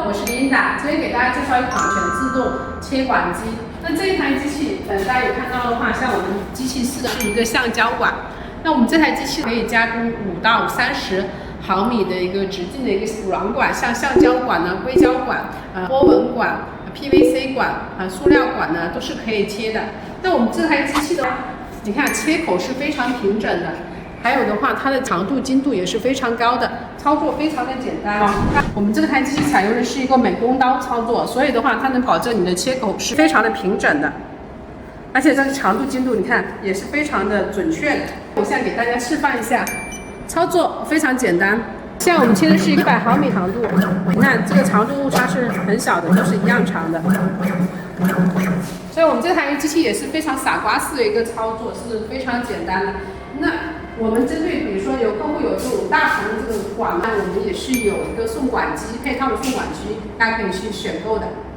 我是Linda，今天给大家介绍一款全自动切管机。那这一台机器，大家有看到的话，像我们机器试的是一个橡胶管。那我们这台机器可以加工5到30毫米的一个直径的一个软管，像橡胶管呢、硅胶管、波纹管、pvc 管、塑料管呢，都是可以切的。那我们这台机器的话，你看切口是非常平整的。还有的话，它的长度、精度也是非常高的，操作非常的简单。我们这台机器采用的是一个美工刀操作，所以的话，它能保证你的切口是非常的平整的，而且这个长度、精度，你看也是非常的准确的。我现在给大家示范一下，操作非常简单。像我们切的是100毫米长度，你看这个长度误差是很小的，都是一样长的。所以我们这台机器也是非常傻瓜式的一个操作，是非常简单的。那我们针对比如说有客户有这种大长的这个管呢，我们也是有一个送管机，配套的送管机，大家可以去选购的。